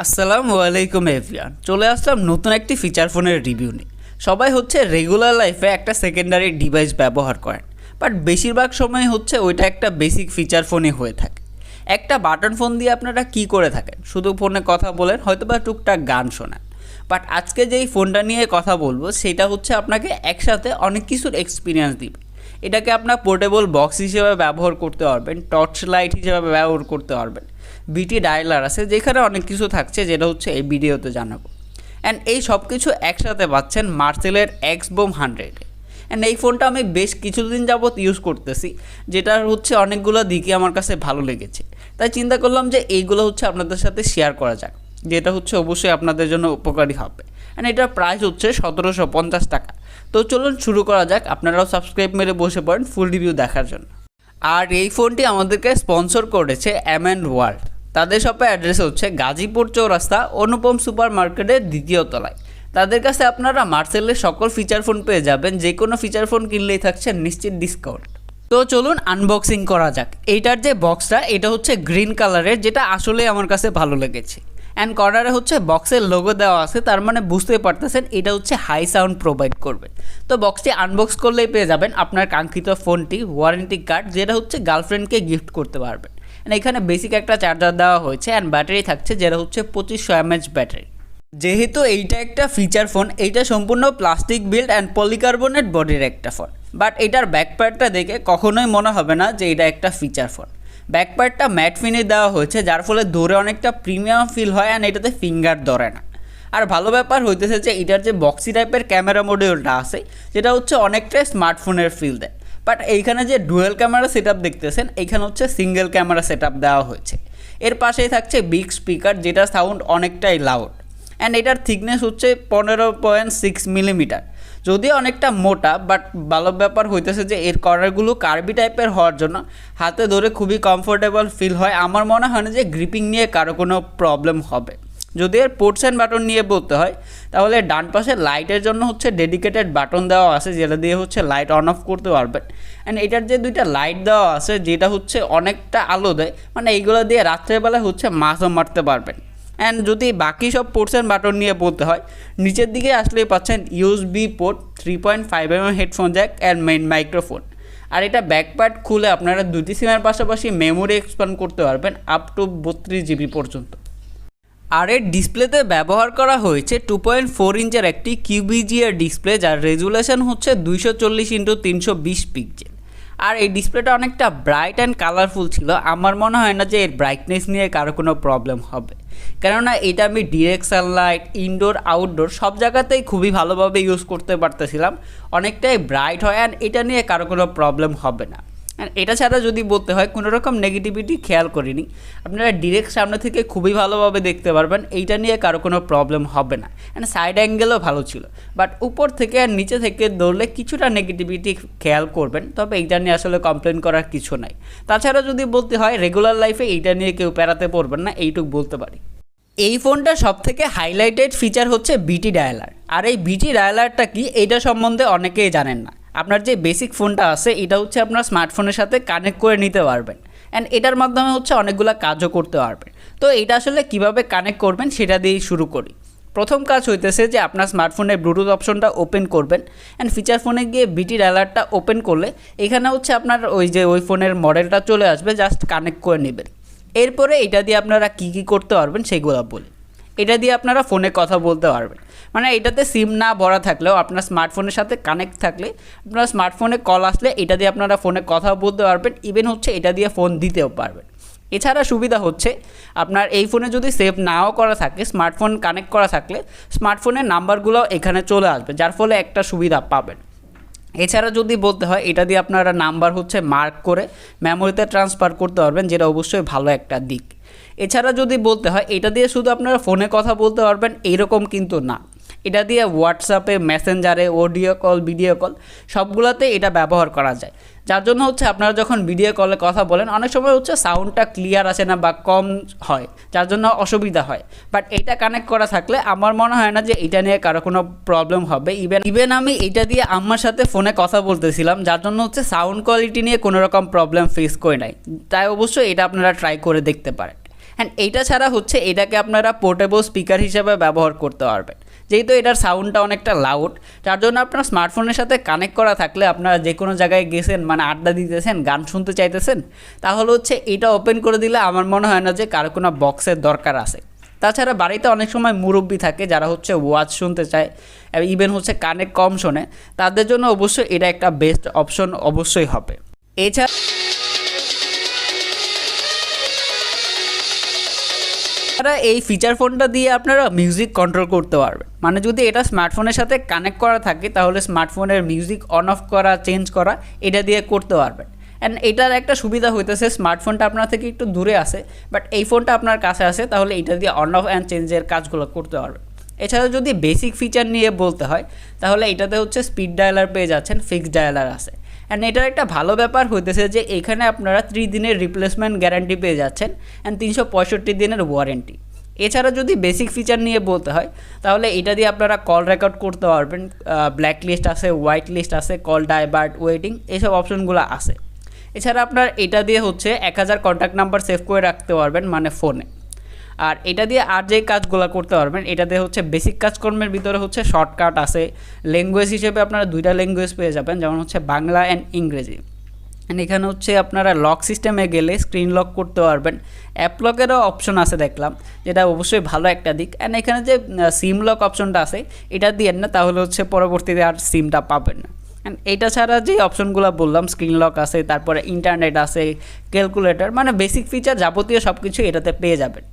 আসসালামু আলাইকুম এভরিওয়ান, চলে আসলাম নতুন একটি ফিচার ফোনের রিভিউ নিয়ে। সবাই হচ্ছে রেগুলার লাইফে একটা সেকেন্ডারি ডিভাইস ব্যবহার করেন, বাট বেশিরভাগ সময় হচ্ছে ওইটা একটা বেসিক ফিচার ফোনই হয়ে থাকে। একটা বাটন ফোন দিয়ে আপনারা কি করে থাকেন? শুধু ফোনে কথা বলেন, হয়তো বা টুকটাক গান শোনান। বাট আজকে যেই ফোনটা নিয়ে কথা বলবো সেটা হচ্ছে আপনাকে একসাথে অনেক কিছুর এক্সপিরিয়েন্স দিবে। এটাকে আপনার পোর্টেবল বক্স হিসেবে ব্যবহার করতে পারবেন, টর্চ লাইট হিসেবে ব্যবহার করতে পারবেন, বিটি ডায়লার আছে যেখানে অনেক কিছু থাকছে যেটা হচ্ছে এই ভিডিওতে জানাবো। অ্যান্ড এই সব কিছু একসাথে পাচ্ছেন মার্সেলের XBOOM 100-এ। অ্যান্ড এই ফোনটা আমি বেশ কিছুদিন যাবৎ ইউজ করতেছি, যেটার হচ্ছে অনেকগুলো দিকই আমার কাছে ভালো লেগেছে। তাই চিন্তা করলাম যে এইগুলো হচ্ছে আপনাদের সাথে শেয়ার করা যাক, যেটা হচ্ছে অবশ্যই আপনাদের জন্য উপকারী হবে। অ্যান্ড এটার প্রাইস হচ্ছে 1750 টাকা। তো চলুন শুরু করা যাক। আপনারাও সাবস্ক্রাইব মেরে বসে পড়েন ফুল রিভিউ দেখার জন্য। আর এই ফোনটি আমাদেরকে স্পন্সর করেছে ওয়ার্ল্ড। তাদের শপের অ্যাড্রেস হচ্ছে গাজীপুর চৌরাস্তা, অনুপম সুপার মার্কেটের দ্বিতীয় তলায়। তাদের কাছে আপনারা মার্সেলের সকল ফিচার ফোন পেয়ে যাবেন, যে কোনো ফিচার ফোন কিনলেই থাকছে নিশ্চিত ডিসকাউন্ট। তো চলুন আনবক্সিং করা যাক। এইটার যে বক্সটা, এটা হচ্ছে গ্রিন কালারের, যেটা আসলে আমার কাছে ভালো লেগেছে। অ্যান্ড কর্নারে হচ্ছে বক্সের লোগো দেওয়া আছে, তার মানে বুঝতে পারতেছেন এটা হচ্ছে হাই সাউন্ড প্রোভাইড করবে। তো বক্সটি আনবক্স করলেই পেয়ে যাবেন আপনার কাঙ্ক্ষিত ফোনটি, ওয়ারেন্টি কার্ড, যেটা হচ্ছে গার্লফ্রেন্ডকে গিফট করতে পারবেন। এখানে বেসিক একটা চার্জার দেওয়া হয়েছে অ্যান্ড ব্যাটারি থাকছে, যেটা হচ্ছে 2500 mAh ব্যাটারি। যেহেতু এইটা একটা ফিচার ফোন, এইটা সম্পূর্ণ প্লাস্টিক বিল্ড অ্যান্ড পলিকার্বনেট বডির একটা ফোন। বাট এটার ব্যাকপ্যাডটা দেখে কখনোই মনে হবে না যে এটা একটা ফিচার ফোন। ব্যাকপ্যাডটা ম্যাট ফিনিশ দেওয়া হয়েছে, যার ফলে দৌড়ে অনেকটা প্রিমিয়াম ফিল হয় অ্যান্ড এটাতে ফিঙ্গার ধরে না। আর ভালো ব্যাপার হইতেছে যে এটার যে বক্সি টাইপের ক্যামেরা মডিউলটা আছে, যেটা হচ্ছে অনেকটাই স্মার্টফোনের ফিল দেয়। বাট এইখানে যে ডুয়েল ক্যামেরা সেট আপ দেখতেছেন, এইখানে হচ্ছে সিঙ্গেল ক্যামেরা সেট আপ দেওয়া হয়েছে। এর পাশেই থাকছে বিগ স্পিকার, যেটা সাউন্ড অনেকটাই লাউড। অ্যান্ড এটার থিকনেস হচ্ছে 15.6 মিলিমিটার, যদিও অনেকটা মোটা। বাট ভালো ব্যাপার হইতেছে যে এর কর্নারগুলো কার্বি টাইপের হওয়ার জন্য হাতে ধরে খুবই কমফোর্টেবল ফিল হয়। আমার মনে হয় না যে গ্রিপিং নিয়ে কারো কোনো প্রবলেম হবে। যদি এর পোর্টস অ্যান্ড বাটন নিয়ে বলতে হয়, তাহলে ডান পাশে লাইটের জন্য হচ্ছে ডেডিকেটেড বাটন দেওয়া আছে, যেটা দিয়ে হচ্ছে লাইট অন অফ করতে পারবেন। অ্যান্ড এটার যে দুইটা লাইট দেওয়া আছে, যেটা হচ্ছে অনেকটা আলো দেয়, মানে এইগুলো দিয়ে রাত্রেবেলায় হচ্ছে মাছও মারতে পারবেন। অ্যান্ড যদি বাকি সব পোর্টস অ্যান্ড বাটন নিয়ে বলতে হয়, নিচের দিকে আসলেই পাচ্ছেন USB port, 3.5 mm headphone jack and main microphone. আর এটা ব্যাকপ্যাড খুলে আপনারা দুটি সিমের পাশাপাশি মেমোরি এক্সপ্যান্ড করতে পারবেন আপ টু 32 GB পর্যন্ত। আর এর ডিসপ্লেতে ব্যবহার করা হয়েছে 2.4 ইঞ্চের একটি QVGA ডিসপ্লে, যার রেজুলেশন হচ্ছে 240x320 পিক্সেল। আর এই ডিসপ্লেটা অনেকটা ব্রাইট অ্যান্ড কালারফুল ছিল। আমার মনে হয় না যে এর ব্রাইটনেস নিয়ে কারো কোনো প্রবলেম হবে, কেননা এটা আমি ডিরেক্ট সানলাইট, ইনডোর আউটডোর সব জায়গাতেই খুবই ভালোভাবে ইউজ করতে পারতেছিলাম। অনেকটাই ব্রাইট হয় অ্যান্ড এটা নিয়ে কারো কোনো প্রবলেম হবে না। অ্যান্ড এটা ছাড়া যদি বলতে হয়, কোনো রকম নেগেটিভিটি খেয়াল করিনি। আপনারা ডিরেক্ট সামনে থেকে খুবই ভালোভাবে দেখতে পারবেন, এইটা নিয়ে কারো কোনো প্রবলেম হবে না। অ্যান্ড সাইড অ্যাঙ্গেলও ভালো ছিল, বাট উপর থেকে আর নিচে থেকে দৌড়লে কিছুটা নেগেটিভিটি খেয়াল করবেন, তবে এইটা নিয়ে আসলে কমপ্লেন করার কিছু নাই। তাছাড়া যদি বলতে হয়, রেগুলার লাইফে এইটা নিয়ে কেউ প্যারাতে পড়বেন না, এইটুকু বলতে পারি। এই ফোনটা সবথেকে হাইলাইটেড ফিচার হচ্ছে বিটি ডায়ালার। আর এই বিটি ডায়ালারটা কি, এইটা সম্বন্ধে অনেকেই জানেন না। আপনার যে বেসিক ফোনটা আছে, এটা হচ্ছে আপনার স্মার্টফোনের সাথে কানেক্ট করে নিতে পারবেন অ্যান্ড এটার মাধ্যমে হচ্ছে অনেকগুলো কাজও করতে পারবেন। তো এটা আসলে কিভাবে কানেক্ট করবেন সেটা দিয়েই শুরু করি। প্রথম কাজ হইতেছে যে আপনার স্মার্টফোনের ব্লুটুথ অপশনটা ওপেন করবেন অ্যান্ড ফিচার ফোনে গিয়ে বিটি ডায়ালারটা ওপেন করলে এখানে হচ্ছে আপনার ওই ফোনের মডেলটা চলে আসবে, জাস্ট কানেক্ট করে নেবেন। এরপরে এটা দিয়ে আপনারা কী কী করতে পারবেন সেগুলো বলি। এটা দিয়ে আপনারা ফোনে কথা বলতে পারবেন, মানে এটাতে সিম না ভরা থাকলেও আপনার স্মার্টফোনের সাথে কানেক্ট থাকলে আপনার স্মার্টফোনে কল আসলে এটা দিয়ে আপনারা ফোনে কথা বলতে পারবেন। ইভেন হচ্ছে এটা দিয়ে ফোন দিতেও পারবেন। এছাড়া সুবিধা হচ্ছে আপনার এই ফোনে যদি সেভ নাও করা থাকে, স্মার্টফোন কানেক্ট করা থাকলে স্মার্টফোনের নাম্বারগুলো এখানে চলে আসবে, যার ফলে একটা সুবিধা পাবেন। এছাড়া যদি বলতে হয়, এটা দিয়ে আপনারা নাম্বার হচ্ছে মার্ক করে মেমোরিতে ট্রান্সফার করতে পারবেন, যেটা অবশ্যই ভালো একটা দিক। এছাড়া যদি বলতে হয়, এটা দিয়ে শুধু আপনারা ফোনে কথা বলতে পারবেন এইরকম কিন্তু না। এটা দিয়ে হোয়াটসঅ্যাপে, মেসেঞ্জারে, অডিও কল, ভিডিও কল সবগুলোতে এটা ব্যবহার করা যায়। যার জন্য হচ্ছে আপনারা যখন ভিডিও কলে কথা বলেন, অনেক সময় হচ্ছে সাউন্ডটা ক্লিয়ার আসে না বা কম হয়, যার জন্য অসুবিধা হয়। বাট এইটা কানেক্ট করা থাকলে আমার মনে হয় না যে এটা নিয়ে কারো কোনো প্রবলেম হবে। ইভেন আমি এটা দিয়ে আম্মার সাথে ফোনে কথা বলতেছিলাম, যার জন্য হচ্ছে সাউন্ড কোয়ালিটি নিয়ে কোনো রকম প্রবলেম ফেস করে নাই। তাই অবশ্যই এটা আপনারা ট্রাই করে দেখতে পারেন। অ্যান্ড এইটা ছাড়া হচ্ছে এটাকে আপনারা পোর্টেবল স্পিকার হিসেবে ব্যবহার করতে পারবেন, যেহেতু এটার সাউন্ডটা অনেকটা লাউড, যার জন্য আপনার স্মার্টফোনের সাথে কানেক্ট করা থাকলে আপনারা যে কোনো জায়গায় গেছেন, মানে আড্ডা দিতেছেন, গান শুনতে চাইতেছেন, তাহলে হচ্ছে এটা ওপেন করে দিলে আমার মনে হয় না যে কারো কোনো বক্সের দরকার আছে। তাছাড়া বাড়িতে অনেক সময় মুরব্বি থাকে যারা হচ্ছে ওয়াচ শুনতে চায়, ইভেন হচ্ছে কানে কম শোনে, তাদের জন্য অবশ্যই এটা একটা বেস্ট অপশন অবশ্যই হবে। এছাড়া এই ফিচার ফোনটা দিয়ে আপনারা মিউজিক কন্ট্রোল করতে পারবেন, মানে যদি এটা স্মার্টফোনের সাথে কানেক্ট করা থাকে তাহলে স্মার্টফোনের মিউজিক অন অফ করা, চেঞ্জ করা এটা দিয়ে করতে পারবেন। অ্যান্ড এটার একটা সুবিধা হইতেছে স্মার্টফোনটা আপনার থেকে একটু দূরে আসে, বাট এই ফোনটা আপনার কাছে আসে, তাহলে এটা দিয়ে অন অফ অ্যান্ড চেঞ্জের কাজগুলো করতে পারবেন। এছাড়া যদি বেসিক ফিচার নিয়ে বলতে হয় তাহলে এটাতে হচ্ছে স্পিড ডায়ালার পেয়ে যাচ্ছেন, ফিক্সড ডায়ালার আছে। অ্যান্ড এটার একটা ভালো ব্যাপার হইতেছে যে এখানে আপনারা 3 দিনের রিপ্লেসমেন্ট গ্যারান্টি পেয়ে যাচ্ছেন অ্যান্ড 365 দিনের ওয়ারেন্টি। এছাড়া যদি বেসিক ফিচার নিয়ে বলতে হয় তাহলে এটা দিয়ে আপনারা কল রেকর্ড করতে পারবেন, ব্ল্যাক লিস্ট আছে, হোয়াইট লিস্ট আছে, কল ডাইভার্ট, ওয়েটিং, এইসব অপশনগুলো আছে। এছাড়া আপনার এটা দিয়ে হচ্ছে 1000 কন্ট্যাক্ট নাম্বার সেভ করে রাখতে পারবেন মানে ফোনে। আর এটা দিয়ে আর যে কাজগুলো করতে পারবেন, এটাতে হচ্ছে বেসিক কাজকর্মের ভিতরে হচ্ছে শর্টকাট আছে, ল্যাঙ্গুয়েজ হিসেবে আপনারা 2টা ল্যাঙ্গুয়েজ পেয়ে যাবেন, যেমন হচ্ছে বাংলা অ্যান্ড ইংরেজি। এখানে হচ্ছে আপনারা লক সিস্টেমে গেলে স্ক্রিন লক করতে পারবেন, অ্যাপ লকেরও অপশন আছে দেখলাম, যেটা অবশ্যই ভালো একটা দিক। অ্যান্ড এখানে যে সিম লক অপশনটা আছে এটা দিয়ে না, তাহলে হচ্ছে পরবর্তীতে আর সিমটা পাবেন না। অ্যান্ড এটা ছাড়া যে অপশনগুলো বললাম, স্ক্রিন লক আছে, তারপরে ইন্টারনেট আছে, ক্যালকুলেটর, মানে বেসিক ফিচার যাবতীয় সব কিছু এটাতে পেয়ে যাবেন।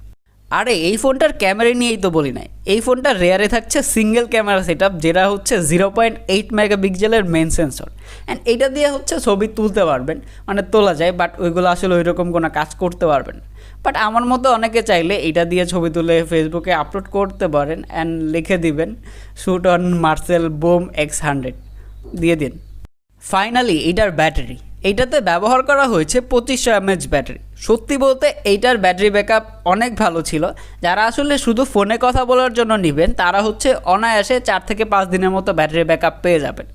আরে এই ফোনটার ক্যামেরা নিয়েই তো বলি নাই, এই ফোনটার রেয়ারে থাকছে সিঙ্গেল ক্যামেরা সেটআপ, যেটা হচ্ছে 0.8 মেগাপিক্সেলের মেন সেন্সর। অ্যান্ড এইটা দিয়ে হচ্ছে ছবি তুলতে পারবেন, মানে তোলা যায়, বাট ওইগুলো আসলে ওই রকম কোনো কাজ করতে পারবেন। বাট আমার মতো অনেকে চাইলে এটা দিয়ে ছবি তুলে ফেসবুকে আপলোড করতে পারেন অ্যান্ড লিখে দিবেন shoot on Marcel bomb X100 দিয়ে দিন। ফাইনালি এটার ব্যাটারি, এইটাতে ব্যবহার করা হয়েছে 2500 mAh ব্যাটারি। সত্যি বলতে এইটার ব্যাটারি ব্যাকআপ অনেক ভালো ছিল। যারা আসলে শুধু ফোনে কথা বলার জন্য নেবেন তারা হচ্ছে অনায়াসে 4 থেকে 5 দিনের মতো ব্যাটারি ব্যাকআপ পেয়ে যাবেন।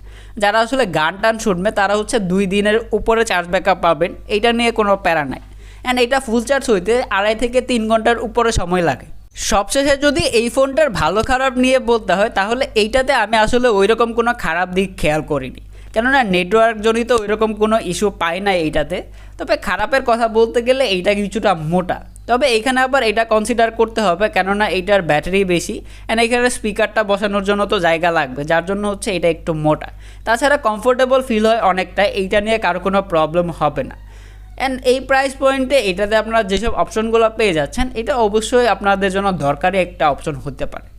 যারা আসলে গান টান শুনবে তারা হচ্ছে 2 দিনের উপরে চার্জ ব্যাকআপ পাবেন, এইটা নিয়ে কোনো প্যারা নাই। অ্যান্ড এটা ফুল চার্জ হইতে 2.5 থেকে 3 ঘন্টার উপরে সময় লাগে। সবশেষে যদি এই ফোনটার ভালো খারাপ নিয়ে বলতে হয় তাহলে এইটাতে আমি আসলে ওইরকম কোনো খারাপ দিক খেয়াল করিনি, কেননা নেটওয়ার্ক জনিত ওইরকম কোনো ইস্যু পাই না এইটাতে। তবে খারাপের কথা বলতে গেলে এইটা কিছুটা মোটা, তবে এইখানে আবার এটা কনসিডার করতে হবে কেননা এইটার ব্যাটারি বেশি অ্যান্ড এইখানে স্পিকারটা বসানোর জন্য তো জায়গা লাগবে, যার জন্য হচ্ছে এটা একটু মোটা। তাছাড়া কমফোর্টেবল ফিল হয় অনেকটা, এইটা নিয়ে কারো কোনো প্রবলেম হবে না। অ্যান্ড এই প্রাইস পয়েন্টে এটাতে আপনারা যেসব অপশনগুলো পেয়ে যাচ্ছেন এটা অবশ্যই আপনাদের জন্য দরকারি একটা অপশন হতে পারে।